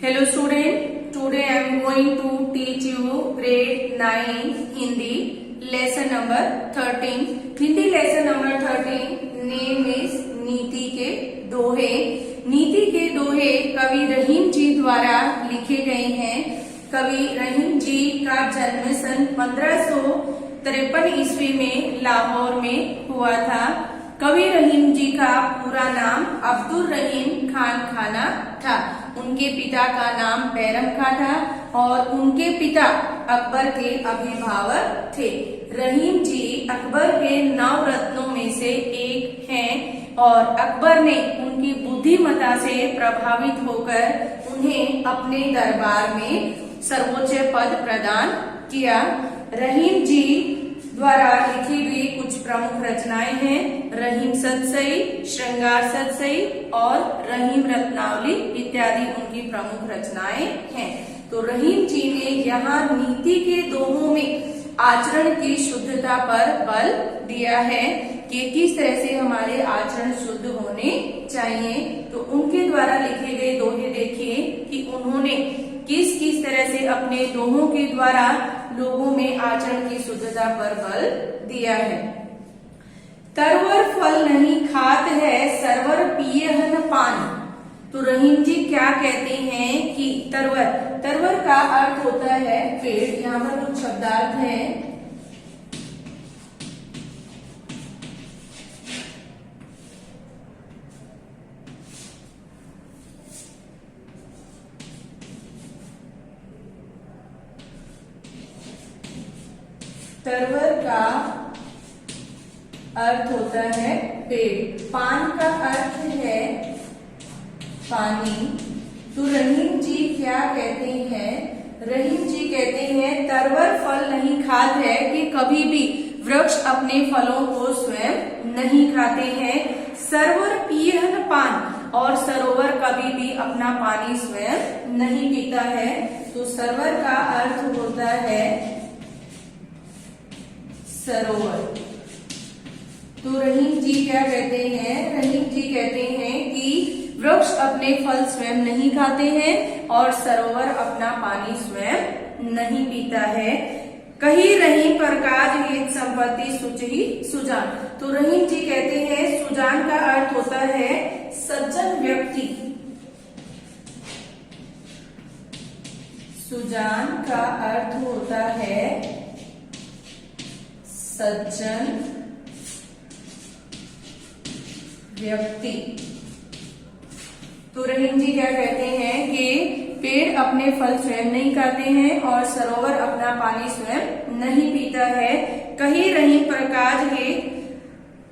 Hello student, today I am going to teach you grade 9 Hindi lesson number 13. Hindi lesson number 13 name is नीति के दोहे। नीति के दोहे कवि रहीम जी द्वारा लिखे गए हैं। कवि रहीम जी का जन्म सन 1553 ईस्वी में लाहौर में हुआ था। कवि रहीम जी का पूरा नाम अब्दुल रहीम खान खाना था। उनके पिता का नाम बैरम खां था और उनके पिता अकबर के अभिभावक थे। रहीम जी अकबर के 9 रत्नों में से एक हैं और अकबर ने उनकी बुद्धिमत्ता से प्रभावित होकर उन्हें अपने दरबार में सर्वोच्च पद प्रदान किया। रहीम जी द्वारा लिखी हुई कुछ प्रमुख रचनाएं हैं रहीम सतसई, श्रृंगार सतसई और रहीम रत्नावली इत्यादि उनकी प्रमुख रचनाएं हैं। तो रहीम जी ने यहाँ नीति के दोहों में आचरण की शुद्धता पर बल दिया है कि किस तरह से हमारे आचरण शुद्ध होने चाहिए। तो उनके द्वारा लिखे गए दोहे देखिए कि उन्होंने किस किस तरह से अपने दोहों के द्वारा लोगों में आचरण की शुद्धता पर बल दिया है। तरवर फल नहीं खात है, सरवर पियहन पान। तो रहीम जी क्या कहते हैं कि तरवर का अर्थ होता है पेड़। यहाँ पर कुछ शब्दार्थ है। तरवर का अर्थ होता है पेड़। पान का अर्थ है पानी। तो रहीम जी क्या कहते हैं? रहीम जी कहते हैं तरवर फल नहीं खात है कि कभी भी वृक्ष अपने फलों को स्वयं नहीं खाते हैं। सरवर पियहन पान और सरोवर कभी भी अपना पानी स्वयं नहीं पीता है। तो सरवर का अर्थ होता है सरोवर। तो रहीम जी क्या कहते हैं? रहीम जी कहते हैं कि वृक्ष अपने फल स्वयं नहीं खाते हैं और सरोवर अपना पानी स्वयं नहीं पीता है। कही रहीम प्रकाश हित संपत्ति सुचही सुजान। तो रहीम जी कहते हैं सुजान का अर्थ होता है सज्जन व्यक्ति। सुजान का अर्थ होता है सज्जन व्यक्ति। तो रहीम जी क्या कहते हैं कि पेड़ अपने फल स्वयं नहीं खाते हैं और सरोवर अपना पानी स्वयं नहीं पीता है। कही रहीम प्रकाश है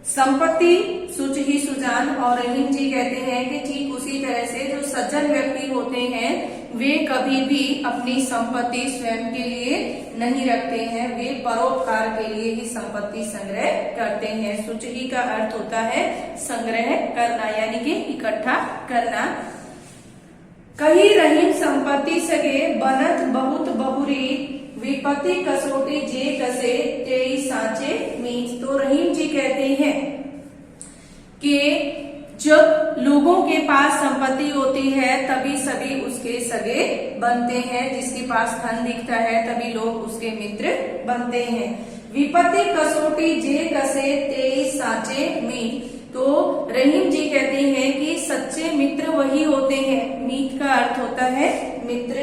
संपत्ति सुच ही सुजान। और रहीम जी कहते हैं कि ठीक उसी तरह से जो सज्जन व्यक्ति होते हैं वे कभी भी अपनी संपत्ति स्वयं के लिए नहीं रखते हैं। वे परोपकार के लिए ही संपत्ति संग्रह करते हैं। सुच ही का अर्थ होता है संग्रह करना यानी कि इकट्ठा करना। कही रहीम संपत्ति सगे बनत बहुत बहुरी विपत्ति कसोटी जे कसे तेई सांचे मीच। तो रहीम जी कहते हैं कि जब लोगों के पास संपत्ति होती है तभी सभी उसके सगे बनते हैं। जिसके पास धन दिखता है तभी लोग उसके मित्र बनते हैं। विपत्ति कसोटी जे कसे तेई सांचे मीच। तो रहीम जी कहते हैं कि सच्चे मित्र वही होते हैं। मीत का अर्थ होता है मित्र।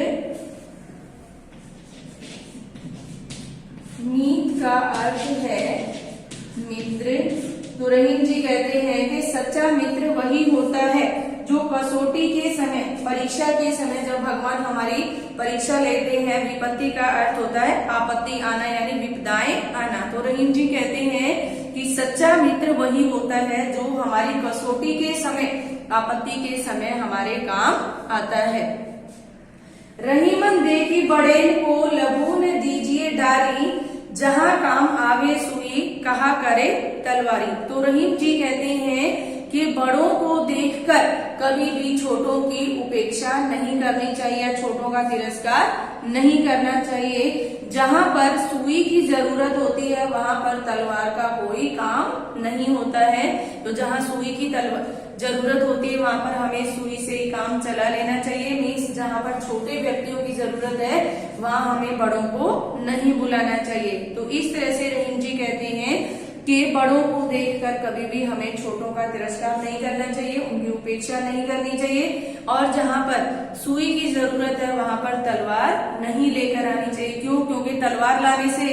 मीत का अर्थ है मित्र। तो रहीम जी कहते हैं कि सच्चा मित्र वही होता है जो कसौटी के समय, परीक्षा के समय जब भगवान हमारी परीक्षा लेते हैं। विपत्ति का अर्थ होता है आपत्ति आना यानी विपदाएं आना। तो रहीम जी कहते हैं कि सच्चा मित्र वही होता है जो हमारी कसौटी के समय, आपत्ति के समय हमारे काम आता है। रहीमन देखी बड़ेन को लबून दीजिए डारी, जहां काम आवे सुई कहा करे तलवारी। तो रहीम जी कहते हैं कि बड़ों को देखकर कभी भी छोटों की उपेक्षा नहीं करनी चाहिए, छोटों का तिरस्कार नहीं करना चाहिए। जहां पर सुई की जरूरत होती है वहां पर तलवार का कोई काम नहीं होता है। तो जहां सुई की जरूरत होती है वहां पर हमें सुई से ही काम चला लेना चाहिए। मीन्स जहां पर छोटे व्यक्तियों की जरूरत है वहां हमें बड़ों को नहीं बुलाना चाहिए। तो इस तरह से रहीम जी कहते हैं कि बड़ों को देखकर कभी भी हमें छोटों का तिरस्कार नहीं करना चाहिए, उनकी उपेक्षा नहीं करनी चाहिए। और जहां पर सुई की जरूरत है वहां पर तलवार नहीं लेकर आनी चाहिए। क्यों? क्योंकि तलवार लाने से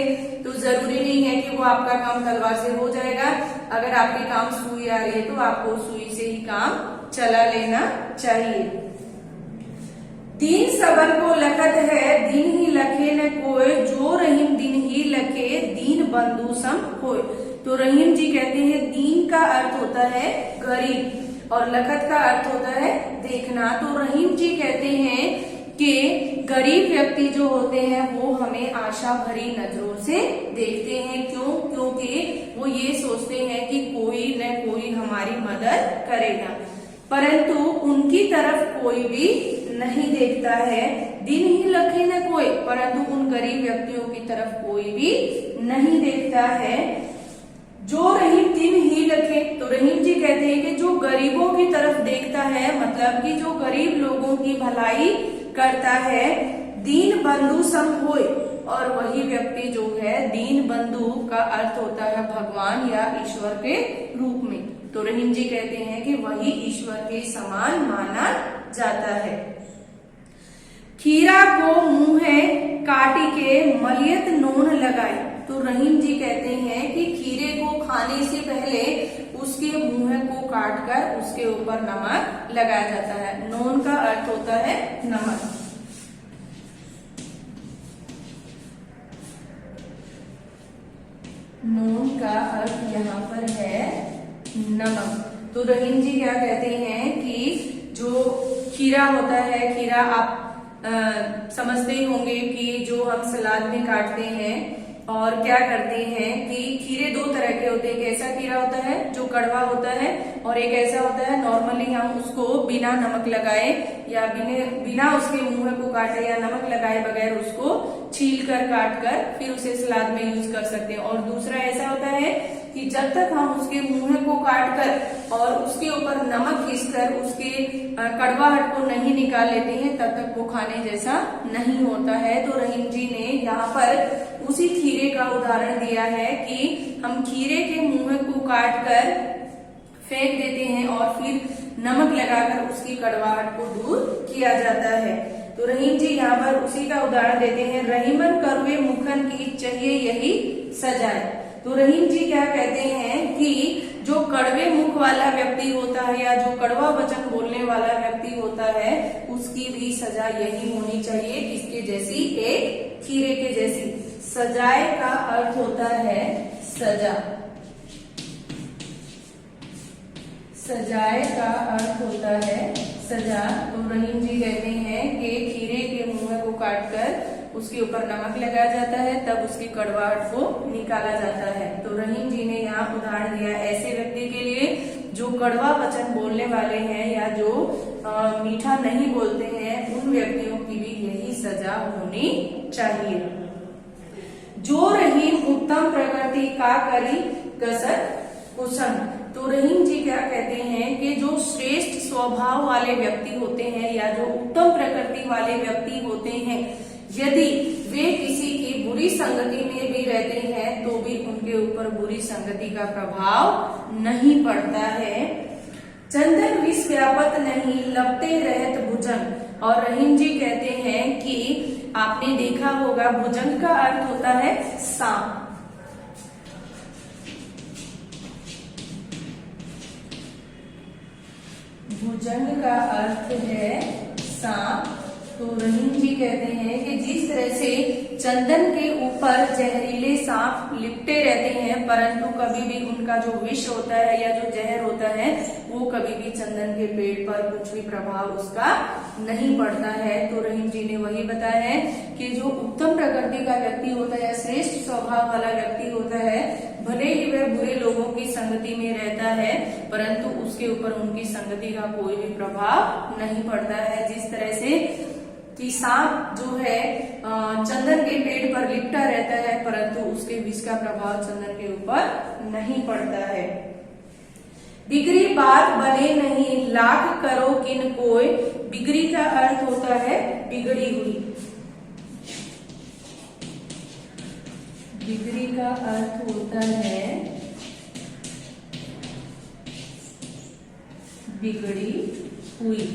तो जरूरी नहीं है कि वो आपका काम तलवार से हो जाएगा। अगर आपके काम सुई आ रही है तो आपको सुई से ही काम चला लेना चाहिए। दीन सबन को लखत है, दिन ही लखे न कोय, जो रहीम दिन ही लखे, दीन बंधु सम होय। तो रहीम जी कहते हैं दीन का अर्थ होता है गरीब और लखत का अर्थ होता है देखना। तो रहीम जी कहते हैं कि गरीब व्यक्ति जो होते हैं वो हमें आशा भरी नजरों से देखते हैं। क्यों? क्योंकि वो ये सोचते हैं कि कोई न कोई हमारी मदद करेगा, परंतु उनकी तरफ कोई भी नहीं देखता है। दिन ही लखे न कोई, परंतु उन गरीब व्यक्तियों की तरफ कोई भी नहीं देखता है। जो रहीम दिन ही लखे, तो रहीम जी कहते हैं कि जो गरीबों की तरफ देखता है, मतलब कि जो गरीब लोगों की भलाई करता है, दीन बंधु सम होय, और वही व्यक्ति जो है दीन बंधु का अर्थ होता है भगवान या ईश्वर के रूप में। तो रहीम जी कहते हैं कि वही ईश्वर के समान माना जाता है। खीरा को मुंह काटी के मलियत नोन लगाए। तो रहीम जी कहते हैं कि खीरे को खाने से पहले उसके मुंह को काटकर उसके ऊपर नमक लगाया जाता है। नोन का अर्थ होता है नमक। नोन का अर्थ यहाँ पर है नमक। तो रहीम जी क्या कहते हैं कि जो खीरा होता है, खीरा आप समझते ही होंगे कि जो हम सलाद में काटते हैं और क्या करते हैं कि खीरे दो तरह के होते हैं। एक ऐसा खीरा होता है जो कड़वा होता है और एक ऐसा होता है नॉर्मली हम उसको बिना नमक लगाए या बिना उसके मुंह को काटे या नमक लगाए बगैर उसको छील कर काट कर फिर उसे सलाद में यूज कर सकते हैं। और दूसरा ऐसा होता है कि जब तक हम उसके मुंह को काट कर और उसके ऊपर नमक घिसकर उसके कड़वाहट को नहीं निकाल लेते हैं तब तक वो खाने जैसा नहीं होता है। तो रहीम जी ने यहाँ पर उसी खीरे का उदाहरण दिया है कि हम खीरे के मुंह को काट कर फेंक देते हैं और फिर नमक लगाकर उसकी कड़वाहट को दूर किया जाता है। तो रहीम जी यहाँ पर उसी का उदाहरण देते हैं, रहीमन करुए मुखन की चाहिए यही सजाए। तो रहीम जी क्या कहते हैं कि जो कड़वे मुख वाला व्यक्ति होता है या जो कड़वा वचन बोलने वाला व्यक्ति होता है उसकी भी सजा यही होनी चाहिए, किसके जैसी? एक खीरे के जैसी। सजाए का अर्थ होता है सजा। सजाए का अर्थ होता है सजा। तो रहीम जी कहते हैं कि खीरे के मुंह को काटकर उसके ऊपर नमक लगाया जाता है तब उसकी कड़वाहट को निकाला जाता है। तो रहीम जी ने यहाँ उदाहरण दिया ऐसे व्यक्ति के लिए जो कड़वा वचन बोलने वाले हैं या जो मीठा नहीं बोलते हैं, उन व्यक्तियों की भी यही सजा होनी चाहिए। जो रहीम उत्तम प्रकृति का करी कसर कुशन। तो रहीम जी क्या कहते हैं कि जो श्रेष्ठ स्वभाव वाले व्यक्ति होते हैं या जो उत्तम प्रकृति वाले व्यक्ति होते हैं, यदि वे किसी की बुरी संगति में भी रहते हैं तो भी उनके ऊपर बुरी संगति का प्रभाव नहीं पड़ता है। चंदन विष व्यापत नहीं लपटे रहत भुजंग। और रहीम जी कहते हैं कि आपने देखा होगा भुजंग का अर्थ होता है सांप। भुजंग का अर्थ है सांप। तो रहीम जी कहते हैं कि जिस तरह से चंदन के ऊपर जहरीले सांप लिपटे रहते हैं परंतु कभी भी उनका जो विष होता है या जो जहर होता है वो कभी भी चंदन के पेड़ पर कुछ भी प्रभाव उसका नहीं पड़ता है। तो रहीम जी ने वही बताया है कि जो उत्तम प्रकृति का व्यक्ति होता है या श्रेष्ठ स्वभाव वाला व्यक्ति होता है, भले ही वह बुरे लोगों की संगति में रहता है परंतु उसके ऊपर उनकी संगति का कोई भी प्रभाव नहीं पड़ता है। जिस तरह से कि सांप जो है चंदन के पेड़ पर लिपटा रहता है, परंतु उसके विष का प्रभाव चंदन के ऊपर नहीं पड़ता है। बिगड़ी बात बने नहीं, लाख करो किन कोय। बिगड़ी का अर्थ होता है बिगड़ी हुई। बिगड़ी का अर्थ होता है बिगड़ी हुई।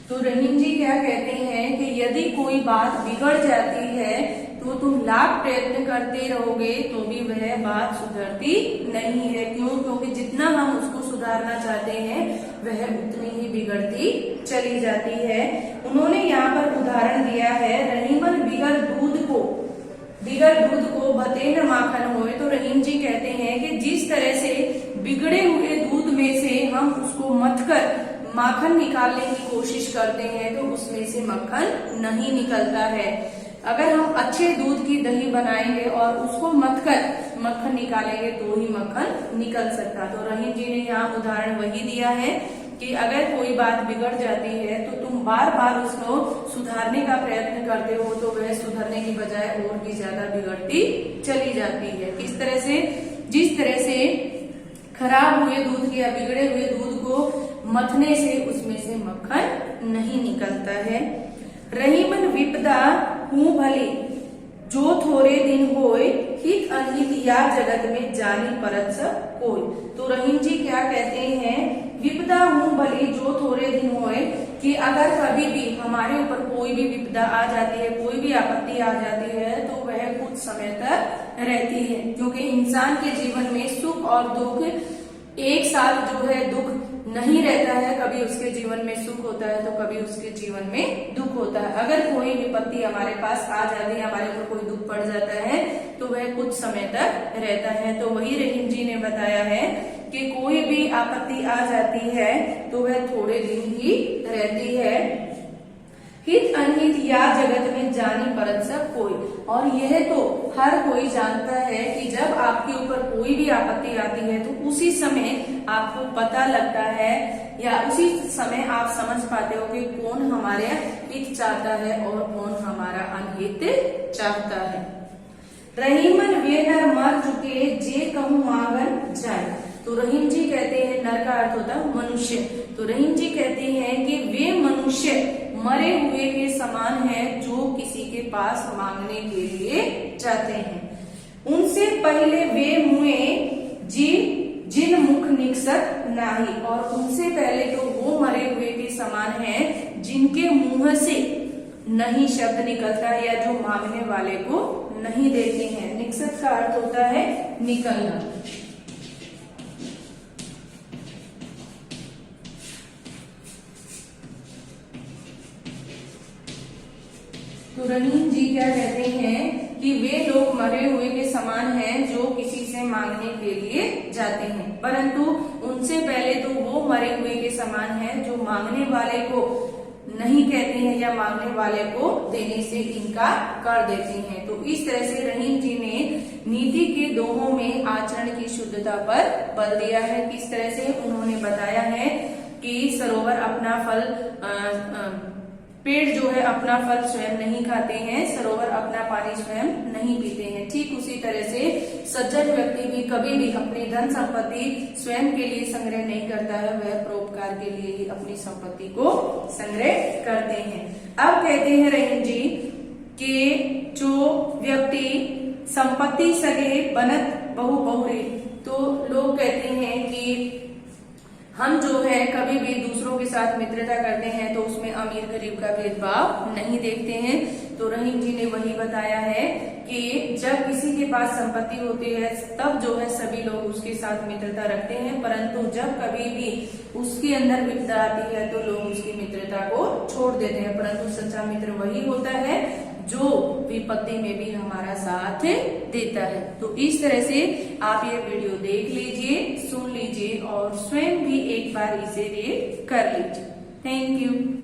तो रहीम जी क्या कहते हैं कि यदि कोई बात बिगड़ जाती है तो तुम लाख प्रयत्न करते रहोगे तो भी वह बात सुधरती नहीं है। क्यों? क्योंकि जितना हम उसको सुधारना चाहते हैं वह उतनी ही बिगड़ती चली जाती है। उन्होंने यहाँ पर उदाहरण दिया है, रहीमन बिगर दूध को बते न माखन होए। तो रहीम जी कहते हैं कि जिस तरह से बिगड़े हुए दूध में से हम उसको मथकर माखन निकालने की कोशिश करते हैं तो उसमें से मक्खन नहीं निकलता है। अगर हम अच्छे दूध की दही बनाएंगे और उसको मथकर मक्खन निकालेंगे तो ही मक्खन निकल सकता। तो रहीम जी ने यहाँ उदाहरण वही दिया है कि अगर कोई बात बिगड़ जाती है तो तुम बार बार उसको सुधारने का प्रयत्न करते हो तो वह सुधरने की बजाय और भी ज्यादा बिगड़ती चली जाती है। किस तरह से? जिस तरह से खराब हुए दूध या बिगड़े हुए दूध को मथने से उसमें से मक्खन नहीं निकलता है। रहीमन विपदा हूँ भले, जो थोड़े दिन होए, हित अनहित या जगत में जानी परत सब कोई। तो रहीम जी क्या कहते हैं, विपदा हूँ भली जो थोड़े दिन होए, कि अगर कभी भी हमारे ऊपर कोई भी विपदा आ जाती है, कोई भी आपत्ति आ जाती है तो वह कुछ समय तक रहती है। क्योंकि इंसान के जीवन में सुख और दुख एक साथ जो है दुख नहीं रहता है। कभी उसके जीवन में सुख होता है तो कभी उसके जीवन में दुख होता है। अगर कोई विपत्ति हमारे पास आ जाती है, हमारे ऊपर कोई दुख पड़ जाता है तो वह कुछ समय तक रहता है। तो वही रहीम जी ने बताया है कि कोई भी आपत्ति आ जाती है तो वह थोड़े दिन ही रहती है। हित अनहित या जगत में जानी परत सब कोई। और यह तो हर कोई जानता है कि जब आपके ऊपर कोई भी आपत्ति आती है तो उसी समय आपको पता लगता है या उसी समय आप समझ पाते हो कि कौन हमारे हित चाहता है और कौन हमारा अनहित चाहता है। रहीमन वे नर मर चुके, जे कहूँ मांगन जाए। तो रहीम जी कहते हैं, नर का अर्थ होता है मनुष्य। तो रहीम जी कहते हैं कि वे मनुष्य मरे हुए के समान है जो किसी के पास मांगने के लिए जाते हैं। उनसे पहले वे मुए जिन मुख निकसत नाही। और उनसे पहले तो वो मरे हुए के समान है जिनके मुंह से नहीं शब्द निकलता या जो मांगने वाले को नहीं देते हैं। निकसत का अर्थ होता है निकलना। तो रहीम जी क्या कहते हैं कि वे लोग मरे हुए के समान हैं जो किसी से मांगने के लिए जाते हैं, परंतु उनसे पहले तो वो मरे हुए के समान हैं जो मांगने वाले को नहीं कहते हैं या मांगने वाले को देने से इनकार कर देते हैं। तो इस तरह से रहीम जी ने नीति के दोहों में आचरण की शुद्धता पर बल दिया है। किस तरह से? उन्होंने बताया है कि सरोवर अपना फल पेड़ जो है अपना फल स्वयं नहीं खाते हैं, सरोवर अपना पानी स्वयं नहीं पीते हैं। ठीक उसी तरह से सज्जन व्यक्ति भी कभी भी अपनी धन संपत्ति स्वयं के लिए संग्रह नहीं करता है, वह परोपकार के लिए ही अपनी संपत्ति को संग्रह करते हैं। अब कहते हैं रहीम जी कि जो व्यक्ति संपत्ति सगे बनत बहु बहुरे। तो लोग कहते हैं कि हम जो है कभी भी दूसरों के साथ मित्रता करते हैं तो उसमें अमीर गरीब का भेदभाव नहीं देखते हैं। तो रहीम जी ने वही बताया है कि जब किसी के पास संपत्ति होती है तब जो है सभी लोग उसके साथ मित्रता रखते हैं, परंतु जब कभी भी उसके अंदर विपदा आती है तो लोग उसकी मित्रता को छोड़ देते हैं। परंतु सच्चा मित्र वही होता है जो विपत्ति में भी हमारा साथ देता है। तो इस तरह से आप ये वीडियो देख लीजिए, सुन लीजिए और स्वयं भी एक बार इसे रीड कर लीजिए। Thank you.